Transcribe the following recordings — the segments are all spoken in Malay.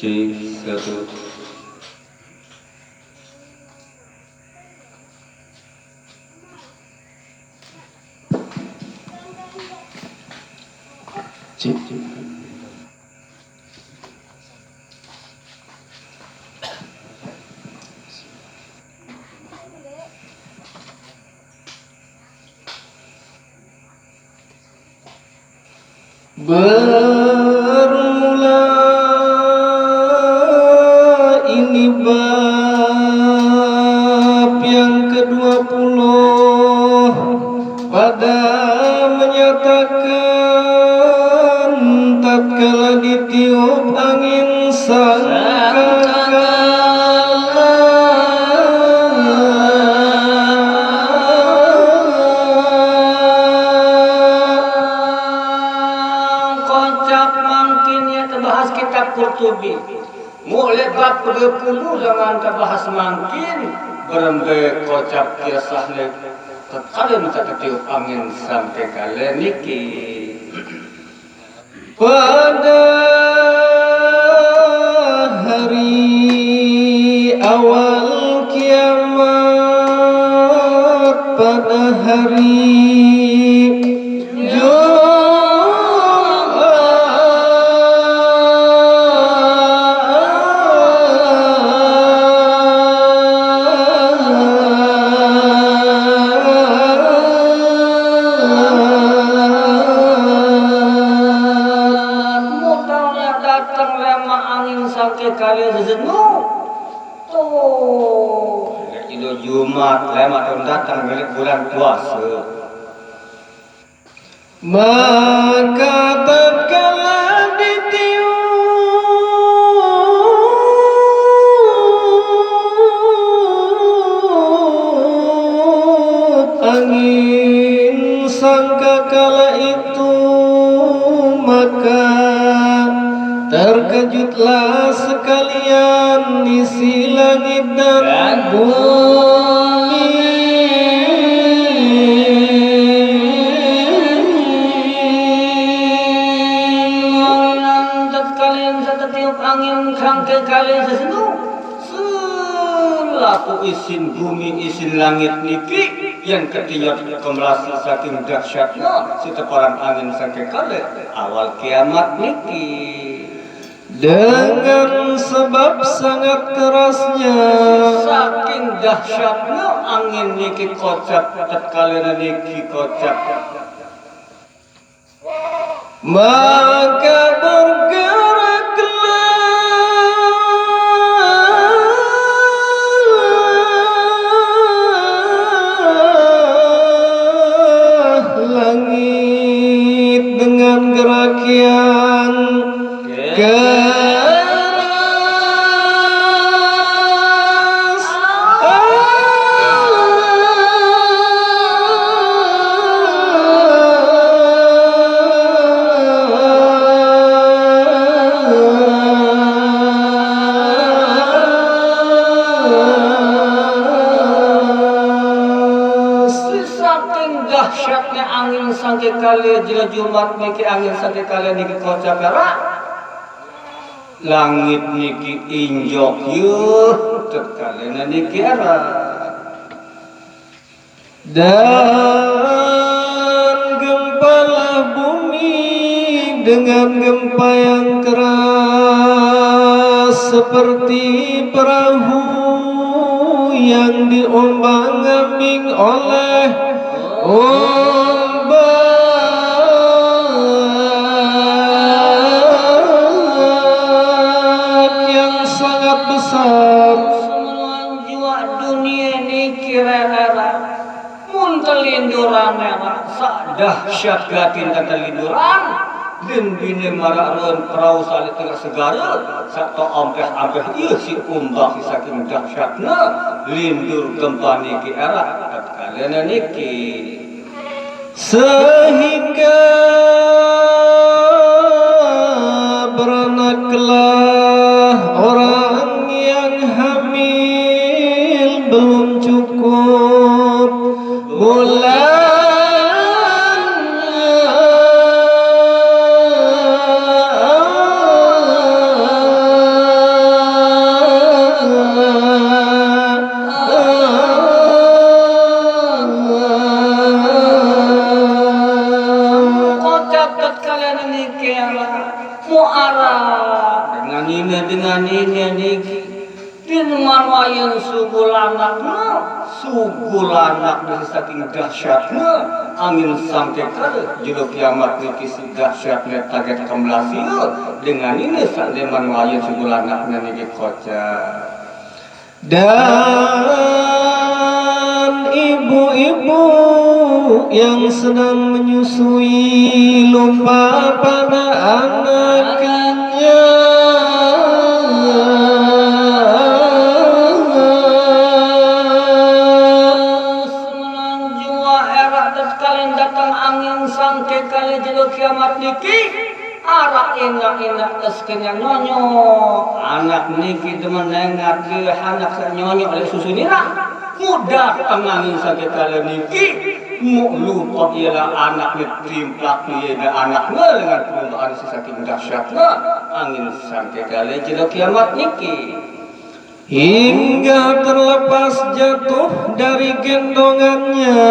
C1 Bermula ini bab yang ke-20 pada menyatakan tatkala ditiup angin sangkakala Qurtubi mulai bab 30 jangan terbahas mangkin berembe kocap kisahnya tetkala minta tiup angin sampai kalian niki pada hari awal kiamat pada hari kalian jenuh tuh itu Jumat lama datang milik bulan puasa maka tatkala ditiup angin sangkakala itu maka terkejutlah sekalian isi langit dan bumi lantas kalian setiup angin sangke kalian sesentuh selaku isin bumi isin langit niki yang ketiga kemelasi saking dahsyatnya siteparan angin sangke kalian awal kiamat niki dengan sebab sangat kerasnya saking dahsyatnya angin niki kocap tatkala niki kocap maka bergeraklah langit dengan gerakian dahsyatnya angin sangke kali jila Jumat niki angin sangke kali niki kocak kara langit niki injok yuh terkali niki ara dan gempalah bumi dengan gempa yang keras seperti perahu yang diombang-ambing oleh ombak yang sangat besar. Semua jiwa dunia ini kira-kira mun telinduran sak dahsyat gatin telinduran dan bini mararon perahu salit tengah segara sakto ampeh-ampeh ieu si ombak saking dahsyatna lindur gempa niki era tatkala niki sehingga dengan ini niki Dinman wayan sugulanak dari saking dahsyatnya angin sampai kada judul kiamat niki si dahsyatnya target kemlasiu dengan ini sandeman wayan sugulanak niki kocak dan ibu-ibu yang sedang menyusui lupa pada anaknya sekalian datang angin sangke kali jelo kiamat niki arah enak-enak eskennya nyonyo anak niki demen nengat ke anak nyonyo oleh susu nira mudah angin sangke kali niki mau lupa ialah anak timplak ialah anaknya dengan perubahan saking dahsyatnya angin sangke kali jelo kiamat niki hingga terlepas jatuh dari gendongannya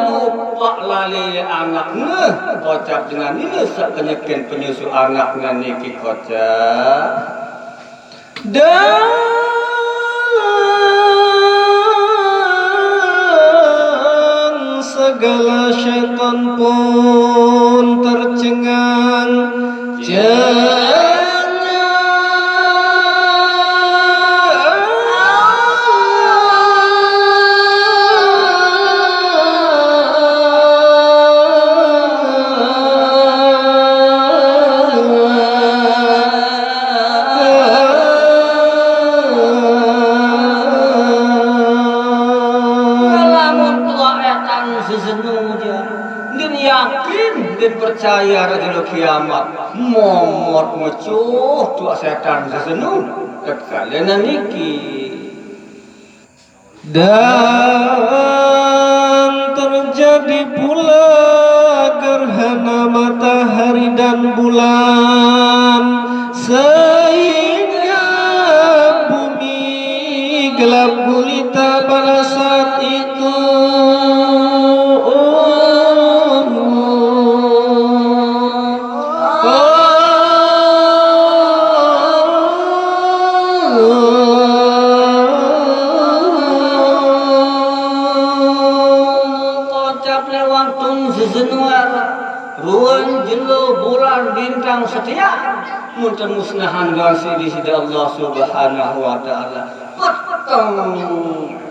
lupa lali anaknya kocak dengan ini sekenyakin penyusu anaknya niki kocak dan segala syaitan pun tercengang dan percaya rajin kiamat momot mecuh tua setan sesenu kekalian niki dan terjadi pula gerhana matahari dan bulan sehingga bumi gelap gulita pada saat itu ruang jelo bulan bintang setia munten musnahan gasi di sisi Allah Subhanahu wa taala petang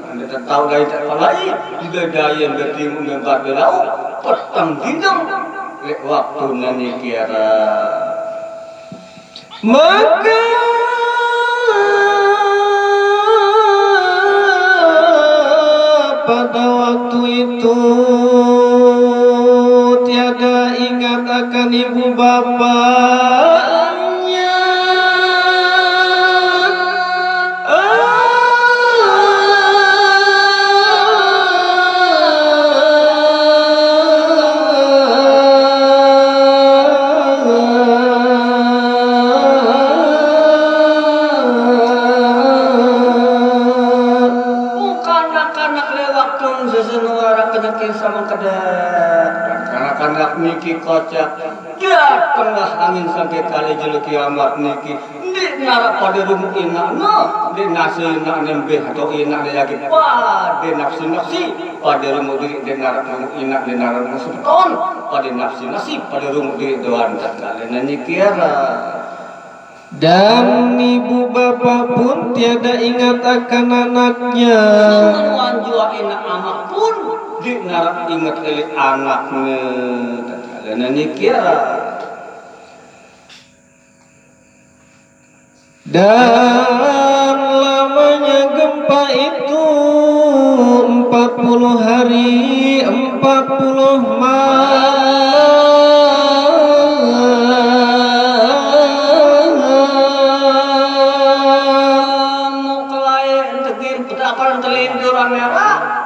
anda tahu dari tak lain juga daya bertimu membat belau petang ginjang lek waktu nani kira maka pada waktu itu tiada ingat akan ibu bapaknya bukan anak-anak lewat tun sesenuara kenyakin sama kedat anak-anak niki kocak ya tengah angin sampai kali jelo kiamat niki di narak pada rumah inak no di nasi inak nembeh atau inak lagi pada nafsi pada rumah diri di narak rumah inak di narak rumah sebeton pada nafsi pada rumah diri doan tak kalian niki dan ibu bapak pun tiada ingat akan anaknya semua jua inak amak pun di narak ingat oleh anaknya dan ini kira dan lamanya gempa itu 40 hari 40 malam muklai tegir petakan telinduran merah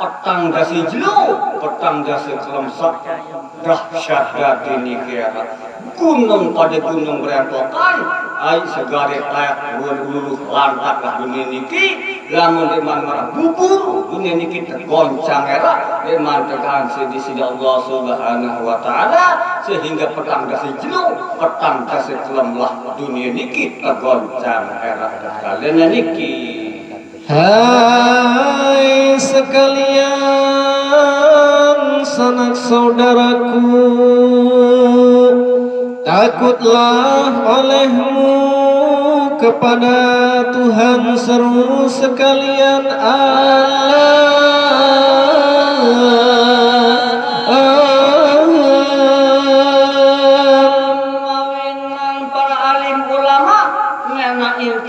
petang dasi jelu, petang dasi kelemsak, dahsyat hati ini kira gunung pada gunung berantokan, air segarit layak beruluh lantak lah dunia niki, lamun iman marah bubur, dunia niki tergoncang era, iman tergansi di sini Allah Subhanahu wa taala, sehingga petang dasi jenuh, petang dasi kelemlah dunia niki tergoncang era kalian niki. Hai sekalian sanak saudaraku, takutlah olehmu kepada Tuhan seru sekalian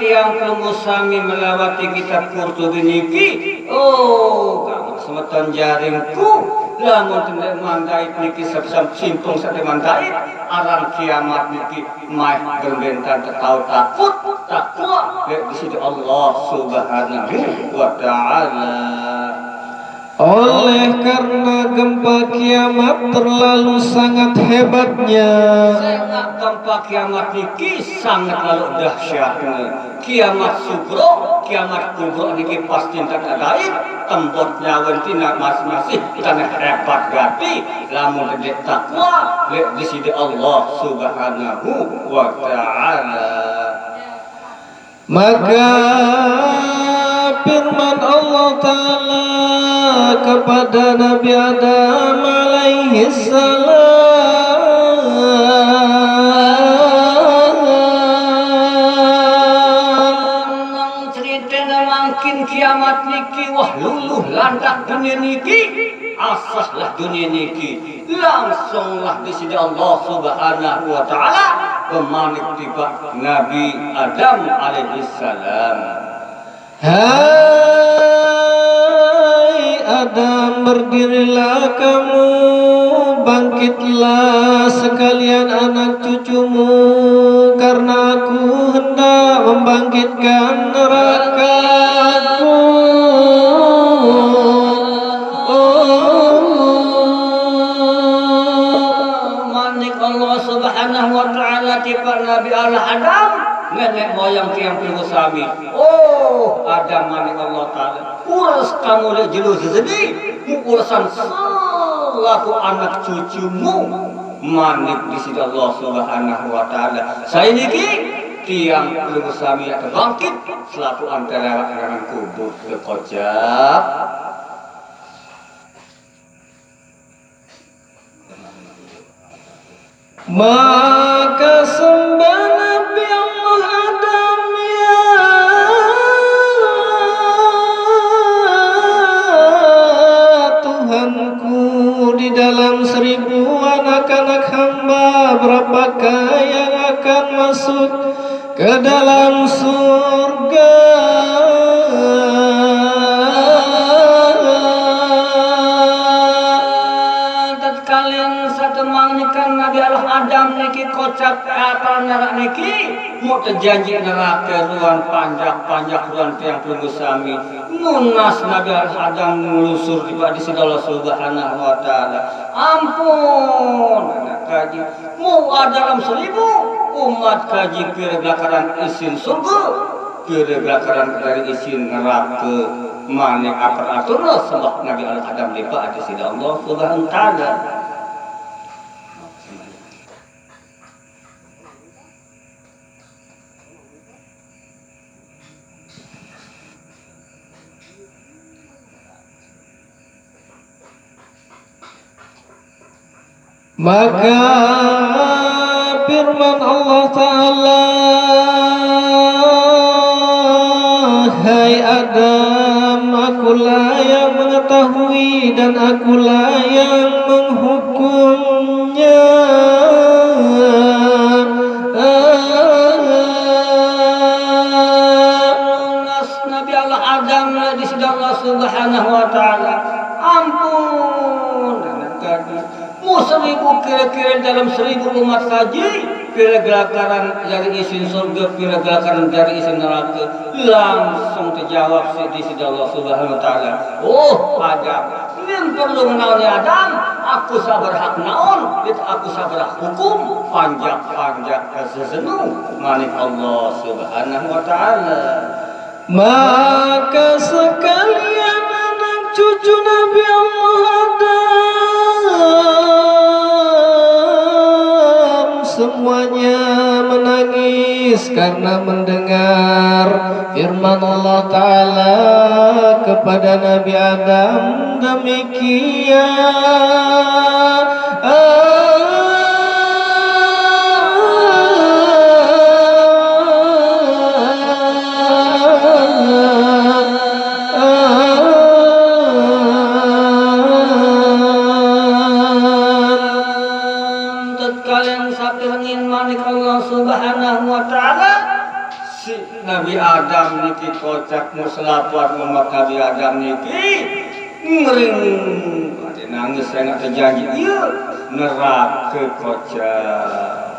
yang sami melawati kitab Qurtubi niki. Oh, kamu semeton jaringku lamun tendek mandait niki sebesar simpung sate mandait aran kiamat niki maih berbentar tetau takut takwa di sisi Allah Subhanahu wa ta'ala. Oleh karena gempa kiamat terlalu sangat hebatnya, gempa kiamat niki sangat lalu dahsyatnya. Kiamat sugro, kiamat kubro niki pasti tak gaib, tembok nyawen tina masih tanah hebat gati, lamun dek takwa lek di sisi Allah Subhanahu wa ta'ala. Maka firman Allah Ta'ala kepada Nabi Adam alaihi salam, ceritanya mungkin kiamat niki wah luluh landak dunia niki, asahlah dunia niki langsunglah di sisi Allah Subhanahu wa ta'ala pemanik tiba Nabi Adam alaihi salam. Hai Adam, berdirilah kamu, bangkitlah sekalian anak cucumu, karena aku hendak membangkitkan neraka-Ku. Manik Allah Subhanahu wa ta'ala tiba Nabi Allah Adam nenek moyang tiang pilih sami. Oh, Adam manik Allah Ta'ala urus kamu le jelu sesedi urusan selaku anak cucumu manik di sisi Allah Subhanahu wa ta'ala. Saya niki tiang pilih sami atau bangkit selaku antara karangan kubur kekojab. Maka sembah Nabi Allah Adam, ya Tuhanku, di dalam 1000 anak-anak hamba, berapakah yang akan masuk ke dalam surga? Nabi Allah Adam niki kocak apa nerak niki mau terjanji neraka ruang panjang ruang tiang pelunggu sami munas Nabi Allah Adam melusur di sisi Allah Subhanahu wa ta'ala. Ampun anak kaji mau dalam 1000 umat kaji kira-kira isin surga kira-kira dari isin neraka manik atur sebab Nabi Allah Adam di sisi Allah Subhanahu wa ta'ala. Maka firman Allah Ta'ala, hai Adam, akulah yang mengetahui dan akulah yang menghukumnya. Nabi Allah Adam di sisi Allah Subhanahu wa ta'ala. Ampun mau 1000 kira-kira dalam 1000 umat kaji kira-kira dari isin surga kira-kira dari isin neraka langsung terjawab di sisi Allah Subhanahu wa ta'ala. Oh Adam, yang perlu menauni Adam, aku sabar hak naon, aku sabar hukum panjang sesenu manik Allah Subhanahu wa ta'ala. Maka sekalian anak cucu Nabi Allah Adam, semuanya menangis karena mendengar firman Allah Ta'ala kepada Nabi Adam demikian. Kalian sapirengin manik Allah Subhanahu wa Ta'ala si Nabi Adam niki kocak muselapat Muhammad Nabi Adam niki ngering ada nangis saya nggak terjanji iya nerak ke kocak.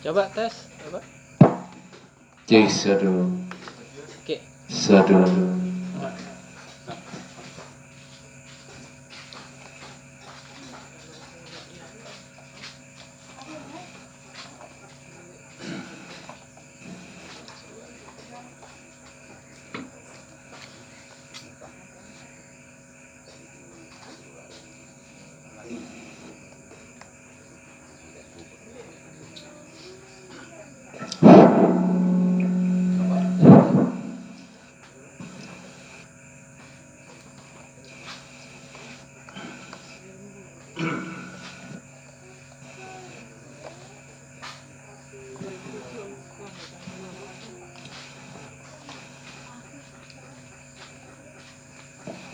Coba tes, coba. Cek satu. Oke. Satu.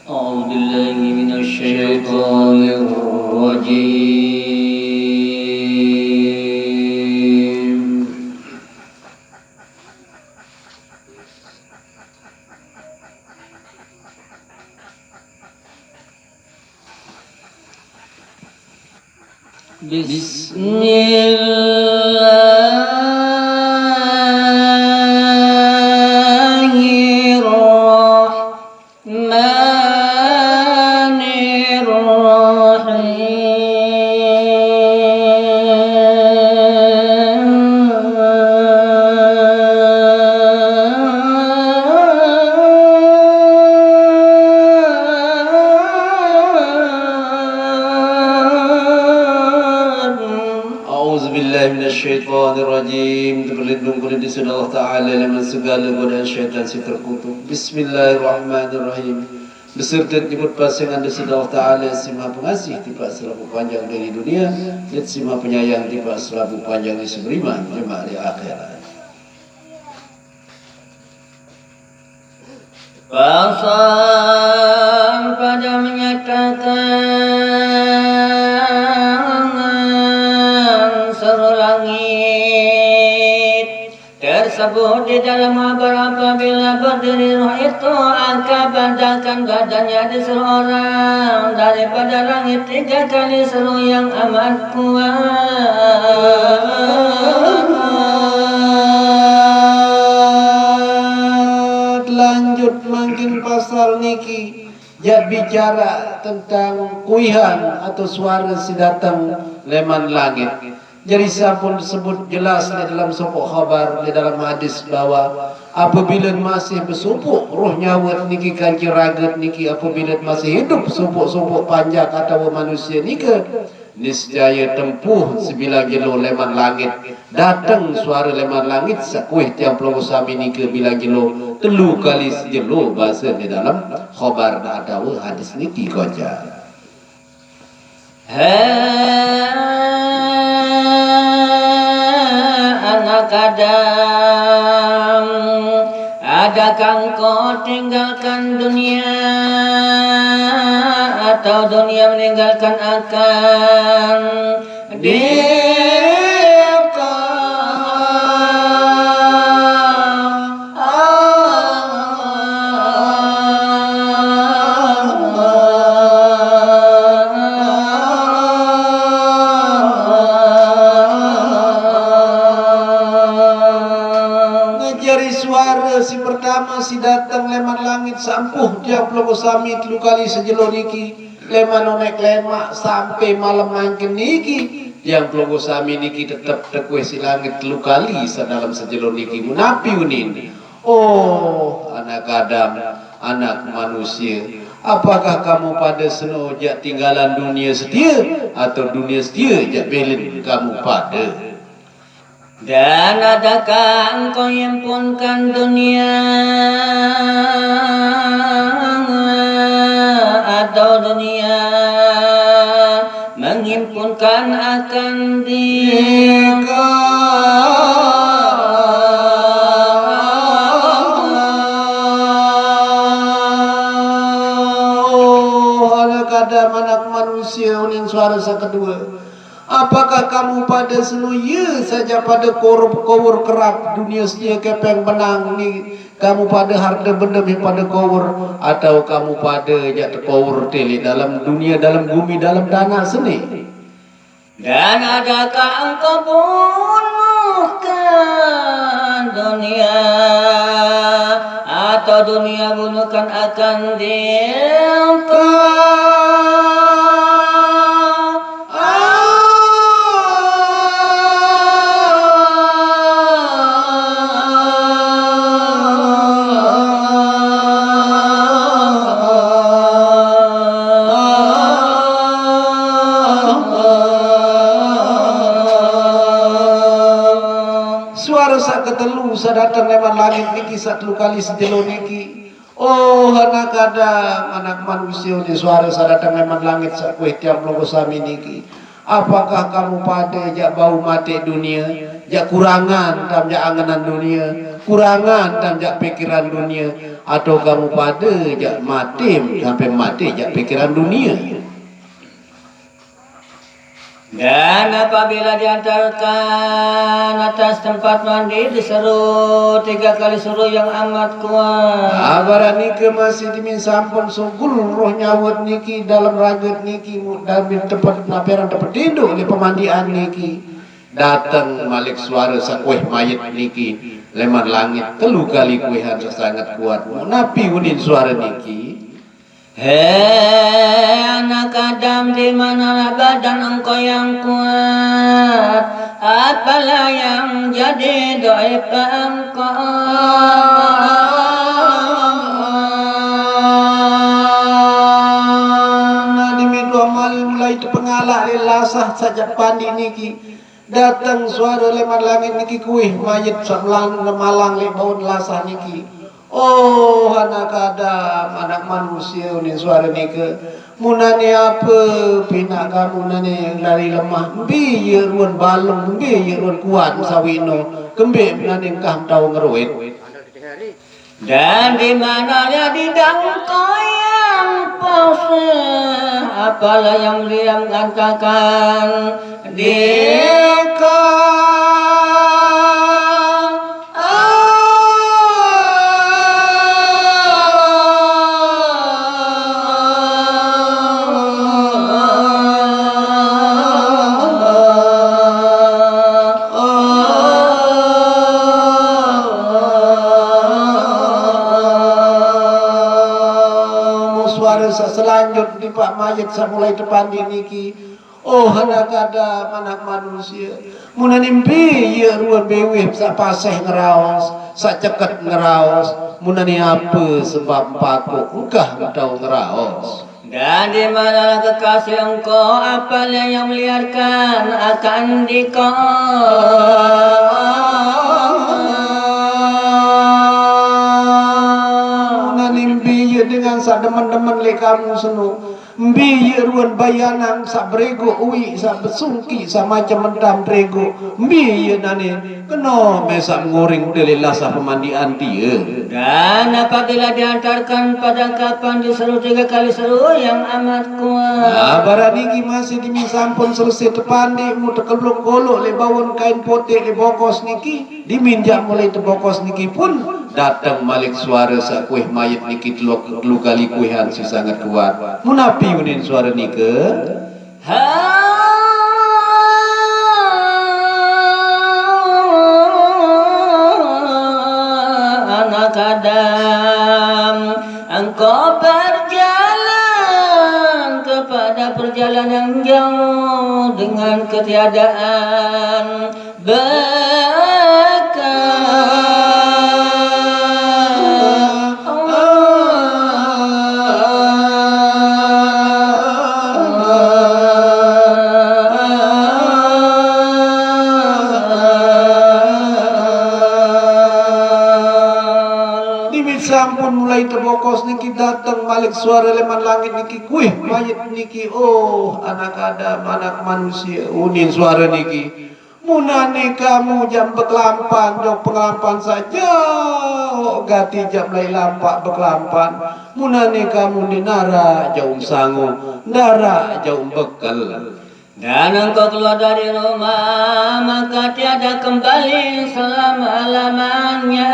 أعوذ بالله من الشيطان الرجيم. بسم الله الرحمن Rajim, berlindung kepada sunnah Allah Ta'ala dari segala godaan syaitan si terkutuk. Bismillahirrahmanirrahim. Beserta nyebut pasangan dari sunnah Allah Ta'ala si maha pengasih tiba selalu panjang dari dunia dan si maha penyayang tiba selalu panjang di seberiman jemaah di akhirat. Pasal pada menyatakan seluruh langit tersebut di dalam kabar apabila berdiri roh itu akan badankan badannya di seluruh orang daripada langit 3 kali seluruh yang amat kuat. Lanjut makin pasal niki jad bicara tentang kuihan atau suara si datang leman langit. Jadi sampun disebut jelas di dalam sopok khabar di dalam hadis bahwa apabila masih bersupuk roh nyawa niki kanci ragat niki apabila masih hidup supuk-supuk panjang atau manusia nika niscaya tempuh 9 kilo leman langit datang suara leman langit sakuih tiang pelongo sami nika bilang kilo 3 kali sejelo bahasa di dalam khabar ada hadis niki koja. Anak Adam, adakah engkau tinggalkan dunia atau dunia meninggalkan akan si pertama si datang leman langit sampuh dia pelongo sami 3 kali sejelo niki leman onek lemak sampai malam mangkin niki yang pelongo sami niki tetap tekwe si langit 3 kali dalam sejelo niki munapi unin. Oh anak Adam, anak manusia, apakah kamu pada senojak tinggalan dunia setia atau dunia setia jak belin kamu pada? Dan adakah engkau himpunkan dunia atau dunia menghimpunkan akan dirimu? Oh anak Adam, anak manusia unin suara sa kedua. Apakah kamu pada seluya saja pada kowur kerap dunia setia kepeng benang ni kamu pada harta benda pada kowur atau kamu pada jak kowur teli dalam dunia dalam bumi dalam tanah seni? Dan adakah engkau bunuhkan dunia atau dunia bunuhkan akan dirimu? Ketelu sadatang leman langit niki 3 kali sejelo niki. Oh anak Adam, anak manusia ni suara sadatang leman langit sakuih tiap logo sami niki. Apakah kamu pada jak bau mati dunia, jak kurangan tam jak anganan dunia, kurangan tam jak pikiran dunia, atau kamu pada jak mati sampai mati jak pikiran dunia? Dan apabila diantarkan atas tempat mandi diseru 3 kali seru yang amat kuat. Abaran niki masih dimin sampun sugul roh nyawut niki dalam ragat niki dalam tempat naperan tempat tidur di pemandian niki. Datang malik suara sakuih mayit niki leman langit 3 kali kuihan sangat kuat. Napi unin suara niki. Hei anak Adam, di manalah badan engkau yang kuat? Apalah yang jadi dhaif engkau? Demi 2 mal mulai pengalah lasah saja pandi niki. datang suara leman langit niki kuih mayit sablang malang le baun lasah niki. Oh anak Adam, anak manusia ni suara niki. Munane apa pina kamu nane yang lari lemah. Biar ruan balung, biar ruan kuat sawino. Kembe nane kah tahu ngeruit. Dan di mananya di dangkoyan pose apalah yang dia katakan Deka selanjut di Pak Mayit mulai depan niki. Oh anak Adam, anak manusia. Muna nimpi ya ruan beweh sa paseh ngeraos, sa ceket ngeraos. Muna ni apa sebab paku engkah tahu ngeraos. dan di mana kekasih engkau apalah yang meliarkan akan dengan sa demen-demen le kamu senu mbi ruan bayanan sa brego uwi sa besungki sa macam mendam brego mbi nane kena mesa nguring delilah sa pemandian dia. Dan apabila diantarkan pada kapan diseru 3 kali seru yang amat kuat. Nah, baraniki masih dimisampun selesai tepandi mu tekeluk golok le bawon kain potek le bokos niki diminjak mulai tebokos niki pun datang malik suara sa kuih mayit niki telu kali kuihan si sangat kuat. Munapi unin suara nike. Anak Adam, engkau berjalan kepada perjalanan jauh dengan ketiadaan sampun mulai terbokos niki datang balik suara leman langit niki kuih mayit niki. Oh anak Adam, anak manusia unin suara niki. Munane kamu jam beklampan jauh pengampan saja. Oh gati jam lai lampak beklampan. Munane kamu dinara jauh sangu, dara jauh bekal. Dan engkau keluar dari rumah, maka tiada kembali selama-lamanya.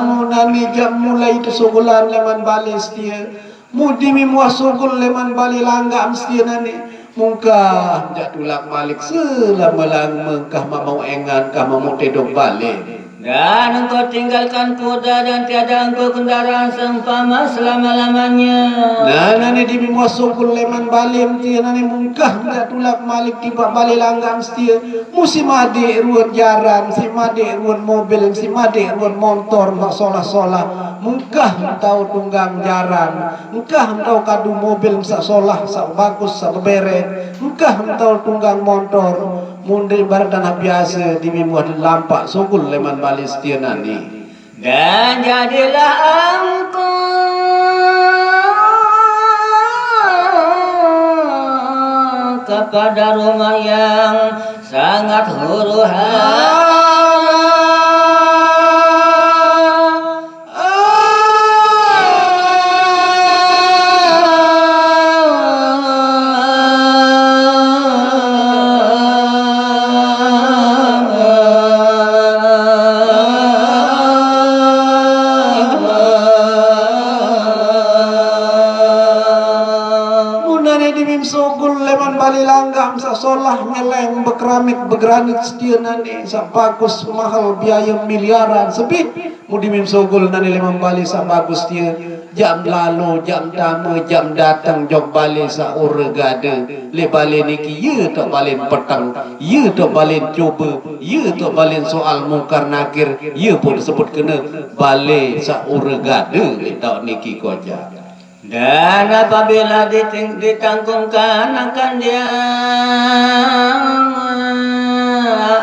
Munani jam mulai itu sugulan leman balik setia. Mudi mimuah sugul leman balik langgam setia nani. Mungkah jatulak malik selama-lama kah mau engan kah mau tedok balik. Dan engkau tinggalkan kuda dan tiada engkau kendaraan seumpama selama-lamanya. Nah nani dimi masukul leman balim tia nani mungkah ndak tulak malik tiba balik langgam setia. Musim ade ruan jaran, si made ruan mobil, si made ruan motor mak solah-solah. Mungkah tahu tunggang jaran, mungkah tahu kadu mobil sak solah, sak bagus, sak bere. Mungkah tahu tunggang motor. Mundir barat tanah biasa di mimuah di lampak sugul leman balik setia nani. Dan jadilah engkau kepada rumah yang sangat huru-hara. Solah ngeleng bekeramik begranit setia nani sak bagus mahal biaya miliaran sepi mudi mim sogol nani lemang bali sak bagus dia jam lalu jam tamu jam datang jog bali sak urgade le bali niki ye tok balen petang ye tok balen coba ye tok balen soal mungkar nakir ye pun sebut kena bali sak urgade le tok niki koja. Dan apabila ditanggungan akan dia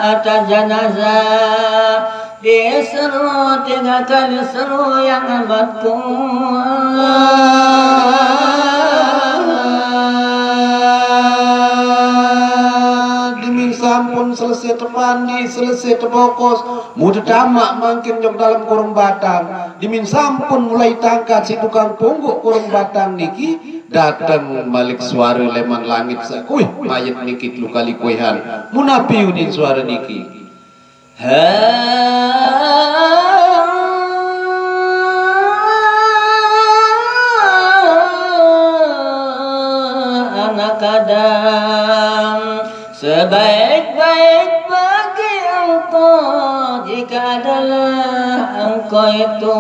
atas jenazah, diseru 3 kali seru yang amat kuat. Dimin sampun selesai tepandi, selesai tebokos, mudah damak makin jok dalam kurung batang. Dimin sampun mulai tangkat si tukang pungguk kurung batang niki, datang balik suara leman langit sakuih mayat niki 3 kali kuihan. Munapi udin suara niki. Anak Adam, sebaik-baik bagi engkau jika adalah engkau itu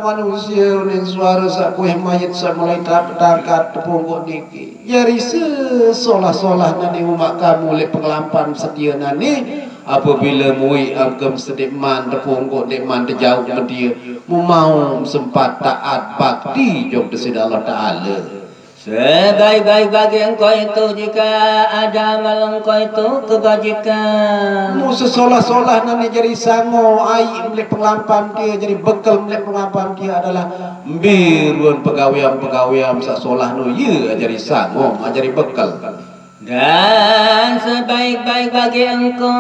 manusia unin suara sakuih mayat sa mulai tangkat tepungkuk niki. Jari seolah-olah nani umak kamu le pengelampam setia nani apabila mui agam sedek man tepungkuk dek man terjauh media mu mau sempat taat bakti jog desida Allah Ta'ala. Sebaik-baik bagi engkau itu jika ada amal engkau itu kebajikan. Mu sesolah-solah nani jadi sango ai melek penglampam dia jadi bekal melek penglampam dia adalah biruan pegawai-pegawai sasolah no ye jadi sango jadi bekal. Dan sebaik-baik bagi engkau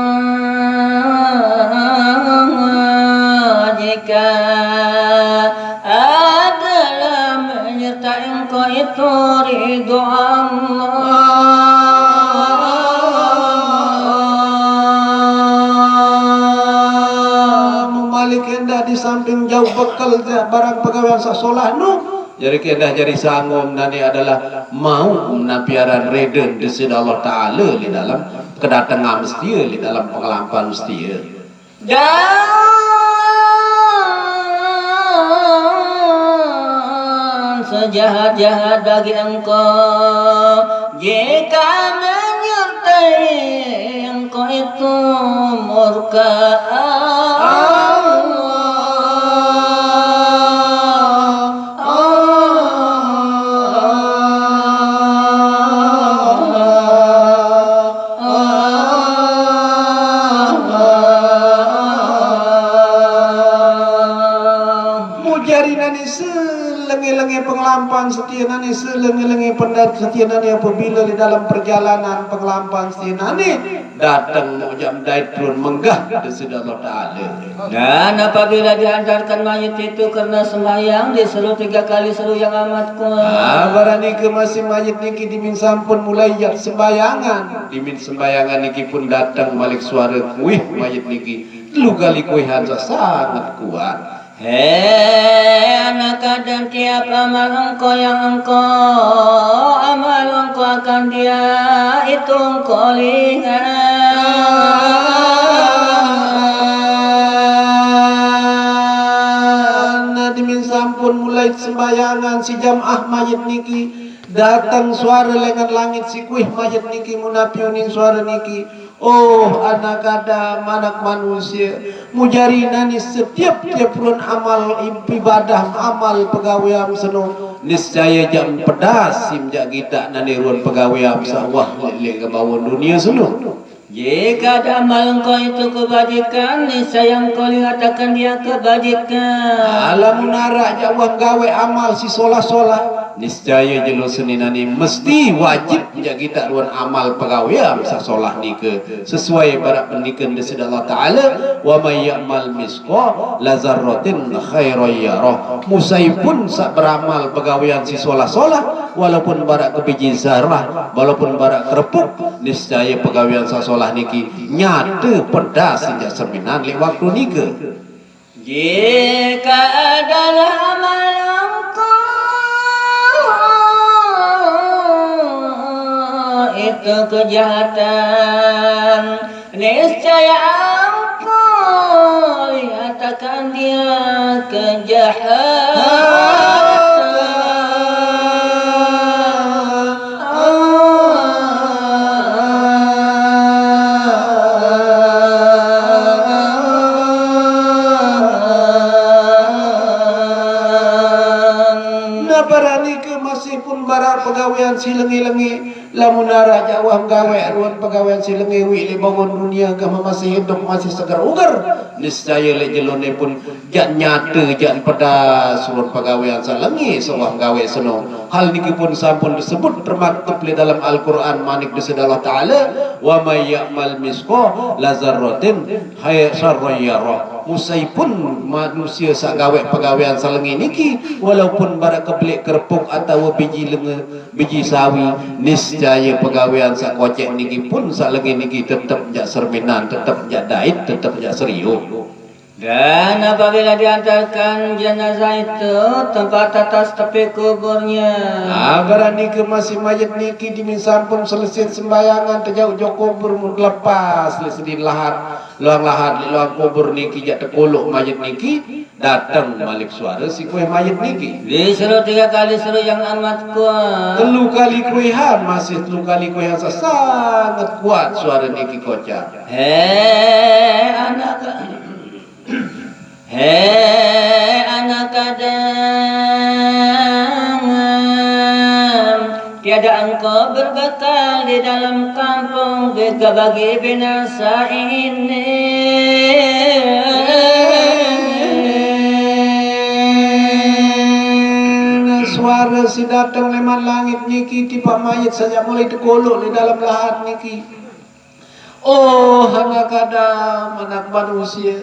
jika adalah menyertai engkau itu ridho Allah. Memalik hendak di samping jauh bekal barang pegawai sasolah no. Jadi kedah jadi sangom nani adalah mau menapiaran reden di sisi Allah Ta'ala di dalam kedatangan setia di dalam pengelampaan setia. Dan sejahat-jahat bagi engkau jika menyertai engkau itu murka pengelampaan setia nani selengi-lengi pendat setia nani apabila di dalam perjalanan pengelampaan setia nani datang jam daitrun menggah di sisi Allah Ta'ala. Dan apabila dihantarkan mayat itu karena sembahyang diseru 3 kali seru yang amat kuat. Barani ke masih mayat niki dimin sampun mulai jak sembayangan dimin sembayangan niki pun datang balik suara kuih mayat niki 3 kali kuihan sangat kuat. Hei anak Adam, tiap amal engkau yang engkau amal engkau akan dia itu engkau lihat. Dimin sampun mulai sembayangan si jamaah mayat niki datang suara lengan langit si kuih mayat niki munapiunin suara niki. Oh anak Adam, anak manusia, mujari nani setiap pun amal ibadah, amal pegawaian seno niscaya jam pedas sim jak kita nani ruan pegawaian sawah lele ke bawah dunia seno. Jika ada amal engkau itu kebajikan, niscaya engkau lihat akan dia kebajikan. Alamun arak jawab gawe amal si solah-solah, niscaya jelo seninani mesti wajib jak kita ruan amal pegawaian sasolah nike sesuai barak pendikan di Allah Ta'ala. Wa may ya'mal misqa la zarratin khairan yarah. Musaipun sak beramal pegawaian si solah-solah walaupun barak kebiji zarah, walaupun barak kerepuk, niscaya pegawaian sasolah niki nyata pedas sejak seminan le waktu nike. Jika adalah amal engkau itu kejahatan, niscaya dia kejahatan. Na barani ke masih pun barat pegawaian silengi-lengi lamun arah jawah gawe ruan pegawaian silengi wi li bangun dunia ke masih hidup masih segar ugar niscaya le jelone pun jak nyata jak pedas ruan pegawaian salengi sawah gawe seno hal niki pun sampun disebut termaktub li dalam Al-Qur'an manik disebut Allah Taala wa may ya'mal misqa lazarratin syarran yarah musai pun manusia sak gawe pegawaian salengi niki walaupun barak kebelik kerpuk atau biji sawi niscaya pegawaian sak kocek niki pun sak lengi niki tetap jak serminan tetap jak dait tetap jak serius. Dan apabila diantarkan jenazah itu tempat atas tepi kuburnya. Barani ke masih mayat niki dimin sampun selesai sembayangan terjauh jauh kubur mun lepas sedih lahat luang lahat luang kubur niki jak tekolok mayat niki datang malik suara si kue mayat niki Disuruh 3 kali seru yang amat kuat. 3 kali kuihan masih 3 kali kuihan sangat kuat suara niki kocak. Hei anak Adam, tiada engkau berbekal di dalam kampung bega bagi binasa ini. Suara si datang leman langit niki tiba mayat saja mulai dikolok di dalam lahat niki. Oh anak Adam, anak manusia,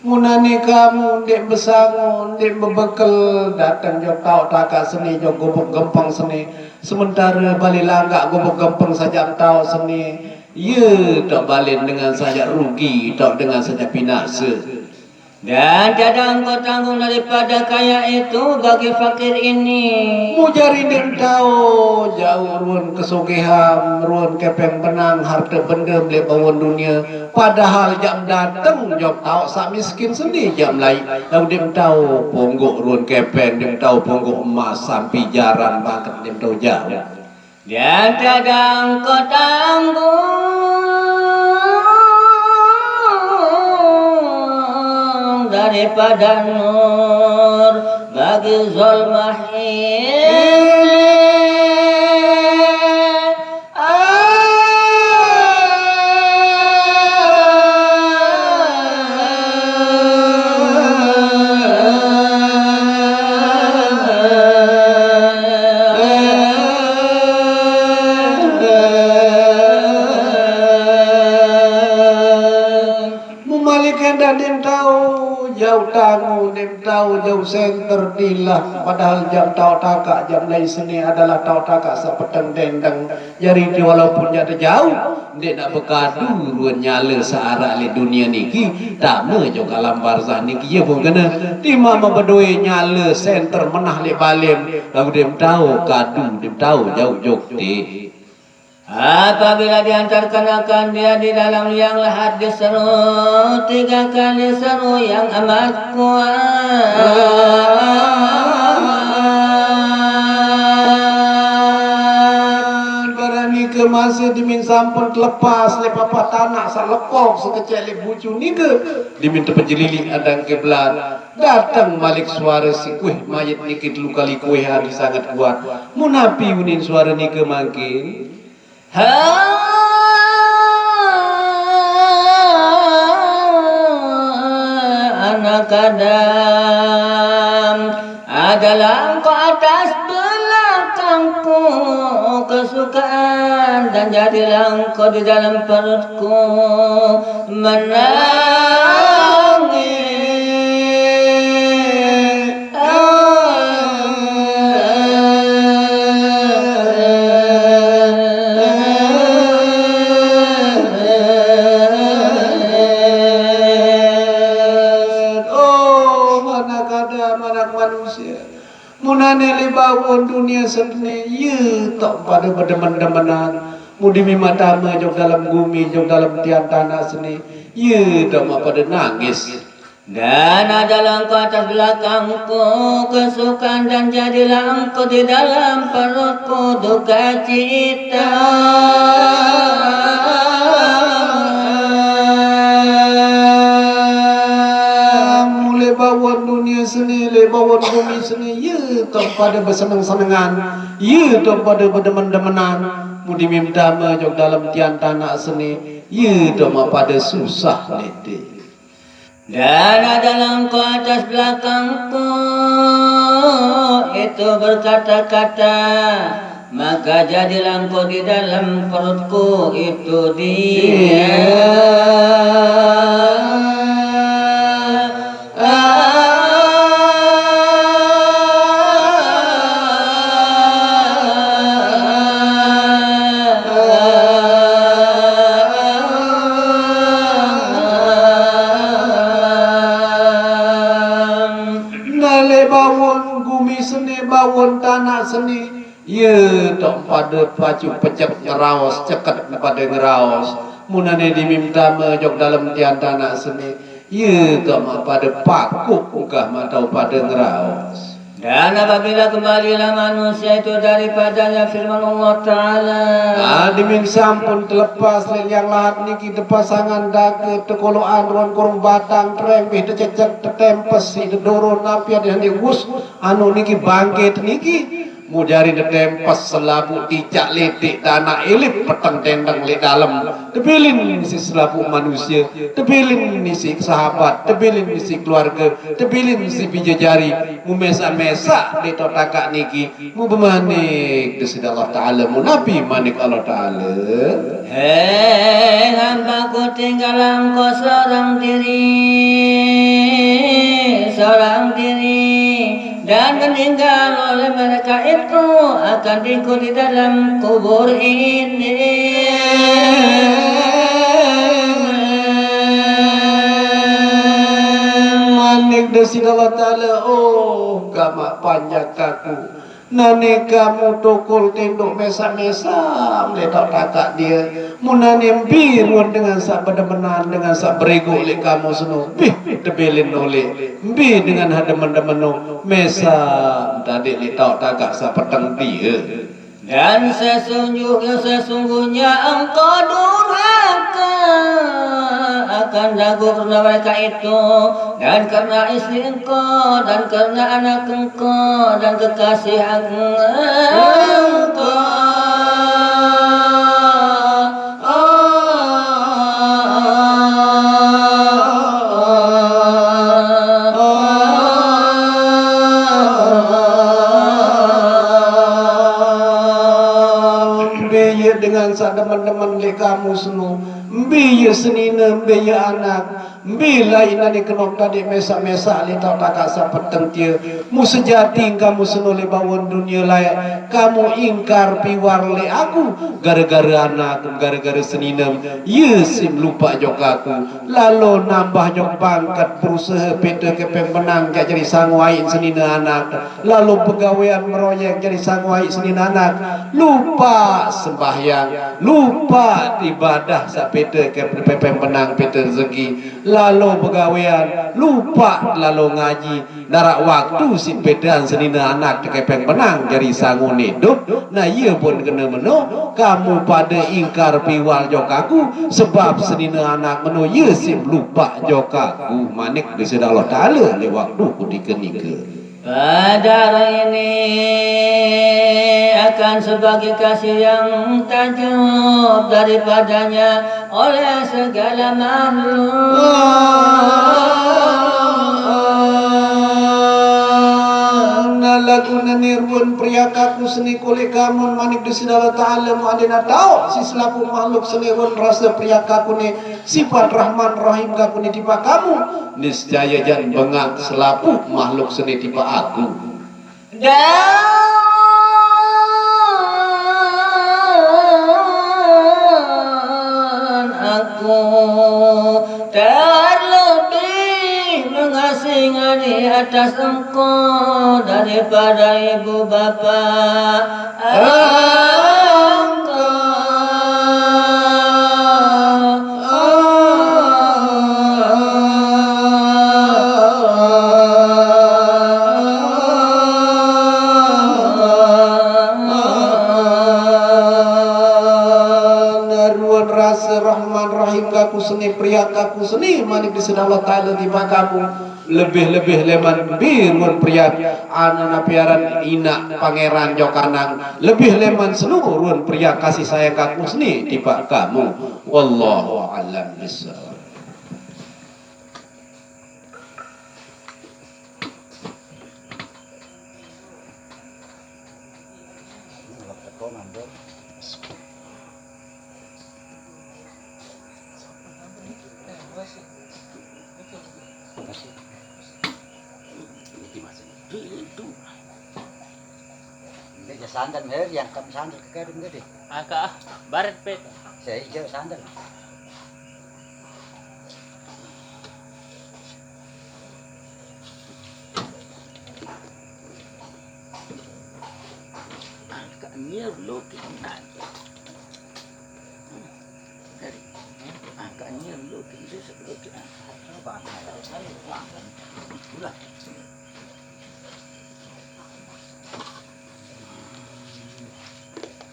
munani kamu dek besangun, dek bebekel datang jok tau takak seni jok gubuk gempang seni. Sementara balik langgak gubuk gempang saja tau seni. Ya tak balik dengan saja rugi, tak dengan saja binasa. Dan tiada engkau tanggung daripada kaya itu bagi fakir ini. Mujari dem tahu jauh ruan kesugihan, ruan kepeng benang harta benda beli bawon dunia. Padahal jam datang jam tahu sak miskin sendiri jam lain. Lalu dem tahu ponggok ruan kepeng, dem tahu ponggok emas sampai jaran banget dem tahu jauh. Dan tiada engkau tanggung daripada nur bagi zulmah ini. Dem tahu jauh tangu, dem tahu jauh senter dilah. Padahal jam tahu takak jam lain seni adalah tahu takak sepeteng dendeng. Jadi walaupun jatuh jauh, dia nak berkadu ruan nyala searah le dunia niki. Tak mejo kalam barzah niki ya pun kena. Di mama berdua nyala senter menah le balim. Lalu dem tahu kadu, dem tahu jauh jokti. Apabila diantarkan akan dia di dalam liang lahat diseru 3 kali seru yang amat kuat. Barani ke masih dimin sampun lepas le papa tanah sa lepok sekecil le bucu ni ke diminta penjelilik adang keblat datang malik suara si kuih mayat niki 3 kali kuih hari sangat kuat munapi unin suara ni ke makin anak Adam, adalah engkau atas belakangku kesukaan dan jadilah engkau di dalam perutku menangis. Munane le bawon dunia seni ye tak pada berdemen-demenan mudi mimatama jog dalam bumi jog dalam tiang tanah seni ye tak pada nangis Dan adalah engkau atas belakangku kesukaan dan jadilah engkau di dalam perutku duka cita. Mulai bawaan dunia seni, le bawaan bumi seni, ya tak pada bersenang-senangan, ya tak pada berdemen-demenan. Mudi minta majok dalam tian tanah seni, ya tak pada susah letih. Dan adalah engkau atas belakangku itu berkata-kata, maka jadilah engkau di dalam perutku itu dia. Bawon tanah seni, ya tak pada pacu pecek ngeraos ceket pada ngeraos. Munane diminta mejok dalam tian tanah seni, ya tak pada pakuk ukah matau pada ngeraos. Dan apabila kembalilah manusia itu daripadanya firman Allah Ta'ala, dimin sampun terlepas yang lahat niki depasangan dake tekoloan ruan kurung batang trempih dececek tetempes si dedoro napi ada yang diwus anu niki bangkit niki mujari tetempes selapu ticak letik tanah ilip peteng tendang le dalam tebilin si selapu manusia, tebilin si sahabat, tebilin si keluarga, tebilin si bijajari mu mesa-mesa di totakak niki mu bemanik desi Allah Ta'ala mu nabi manik Allah Ta'ala. hei hambaku tinggal engkau seorang diri dan meninggal oleh mereka itu akan diikut di dalam kubur ini. Manik desi Allah Ta'ala, oh gamak panjang kaku nane kamu tokol tendok mesa-mesa letak takak dia munane birun dengan sak bedemenan dengan sak berego oleh kamu seno bih tebelin oleh bi dengan hademen-demen mesa tadi letak takak sak peteng dia. Dan sesungguhnya engkau durhaka akan dagu karena mereka itu, dan karena istri engkau, dan karena anak engkau, dan kekasih engkau. Dengan sademan-deman le kamu senu biya senina biya anak bila inani kenok tadi mesa-mesa le tau tak asa peteng tia mu sejati kamu senu le bawon dunia layak kamu ingkar piwar le aku gara-gara anak gara-gara senina ye sim lupa jok aku lalu nambah jok pangkat berusaha peta kepeng menang jadi sangwain senina anak lalu pegawaian meroyek jadi sangwain senina anak lupa sembahyang lupa ibadah sak peta kepeng menang peta rezeki lalu pegawaian lupa lalu ngaji darak waktu si pedan senina anak kepeng menang jadi sangun hidup nah iya pun kena meno kamu pada ingkar piwal jok aku sebab senina anak meno iya sim lupa jok aku manik bisa Allah Ta'ala le waktu ku dikenika. Pada hari ini akan sebagai kasih yang tajub daripadanya oleh segala makhluk. Lagu nanirun priyakaku seni kuli kamu manik di Allah Ta'ala mu'adina tau si selaku makhluk senirun rasa priyakaku ni sifat Rahman Rahim kaku ni tiba kamu niscaya jan bengak selaku makhluk seni tiba aku dan aku terlebih mengasihani atas engkau daripada ibu bapa engkau. pria kaku seni manik di Allah Ta'ala di kamu lebih-lebih leman birun pria anana piaran ina pangeran jokanang lebih leman seluruh pria kasih saya kaku seni di kamu wallahu a'lam bishawab. Sandal mer yang kam sandal ke kadung gede. Aka baret pet. Saya hijau sandal. Angka nier looking at. Dari angka nier looking this looking at. Apa? Ulah.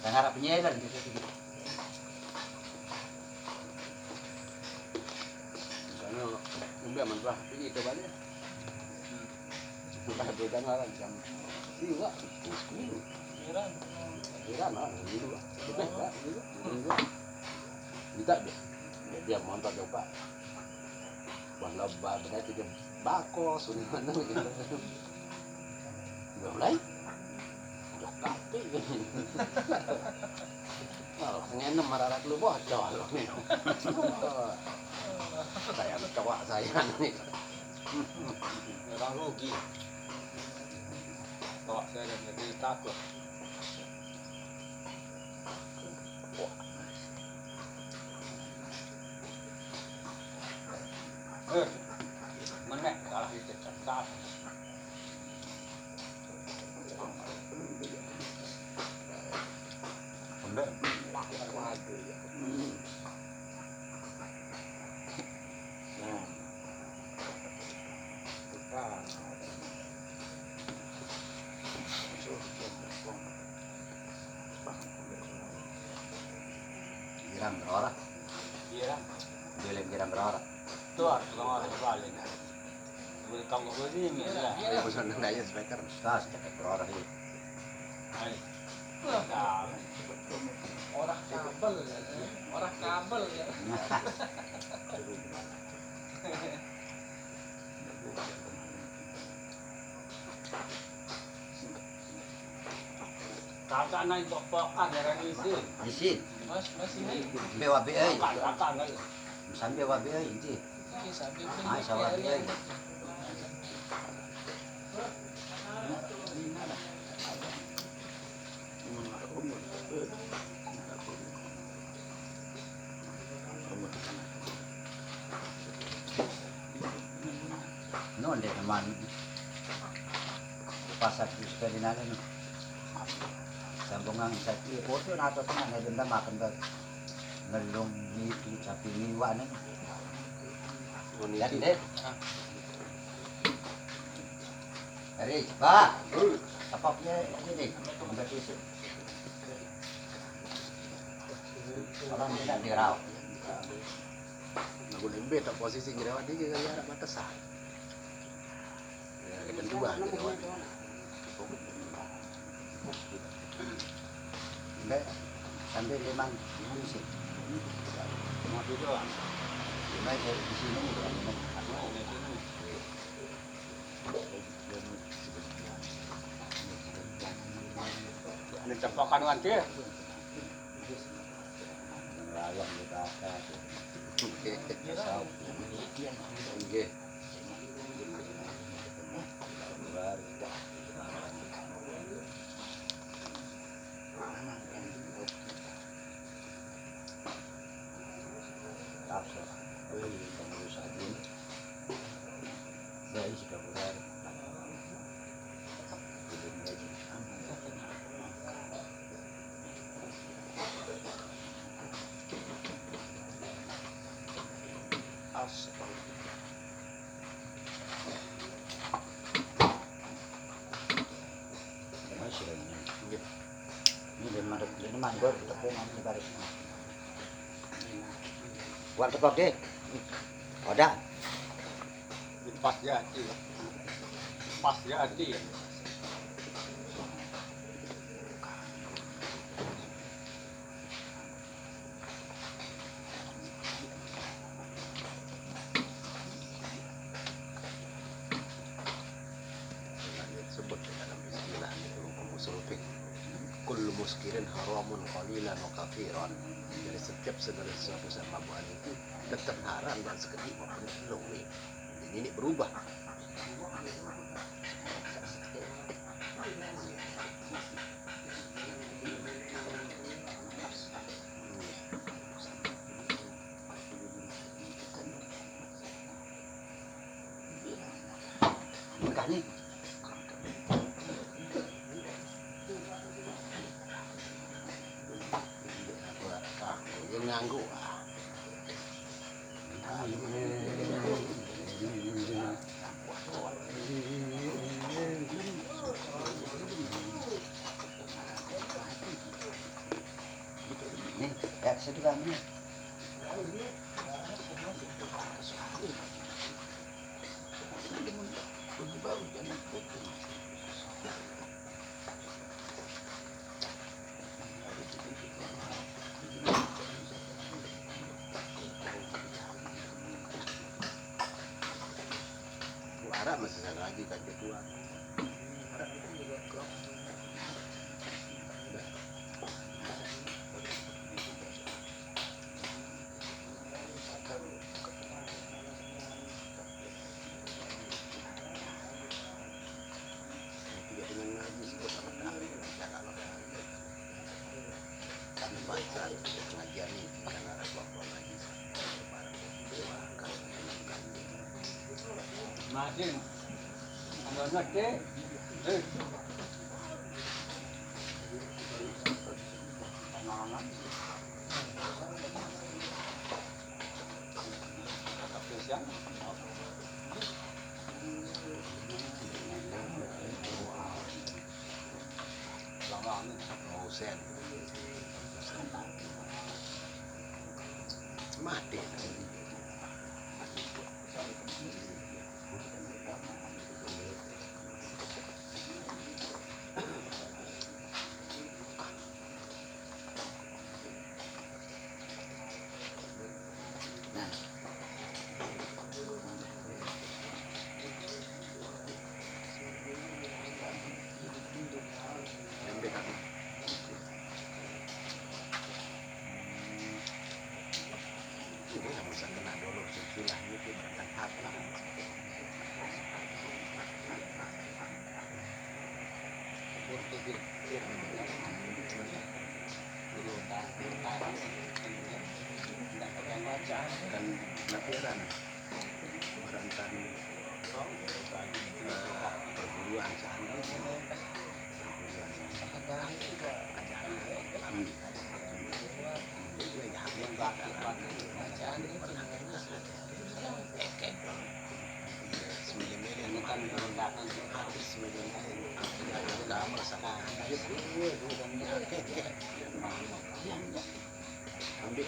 Saya harap penyelan gitu. Misalnya umbi aman bah, ini itu balik. Sudah beda ngaran jam. Iya, ini. Iran ah, ini lah. Betul lah, ini. Tidak dia montok coba. Wah, laba berarti dia bakos, mana gitu. Mulai. Tapi kalau ngenem mararat lu bocor loh nih. Saya cowok saya nih. Orang rugi. Kok saya jadi takut. Mana kalah itu cepat. Girang berora. Iya. Belum girang berora. Tuh harus orang balik. Kamu begini ya. Ini pesan nanya speaker. Tas cepat berora ini. Orang kabel. Orang kabel ya. Kakak naik pokok ada isi. Isi. Masih ini. Bewa BA. Kakak naik. Sambil bewa BA ini. Sambil Ah, sawa BA. Non deh teman pasar di sekali nana nih sambungan sakit foto nato teman ada dendam makan ke ngelung itu sapi liwa nih jadi deh hari pak apaknya ini enggak tisu orang tidak dirawat Lagu lembe tak posisi jerawat dia kali ada batasan. Ya, ketentuan jerawat. enggak sampai limang sih Mau doang. lima di sini Ini cepokan kan dia. ayam kita akan Nggih. Ini lemah gue tepung nanti baris. Buat tepung deh. Ada. Pas jadi. Pas jadi. Sebut di dalam istilah itu usul fikih. Kullu muskirin haramun qalilan wa kathiran. Jadi setiap segala sesuatu yang mabuan itu tetap haram dan sekecil maupun lebih. Ini berubah. Makanya Yang nganggu. nih, ya sedikit nih. Arab masih saya lagi kan ketua. Arab itu juga klub. Tidak dengan ngaji sebut sama dari cara kan baca pengajian ini karena ada kelompok ngaji. Masin. Ando ngerti? Sen. Mati. Ini yang bisa kena dulu silsilah itu tentang harta. Dan lapiran merantan perguruan sehari ambil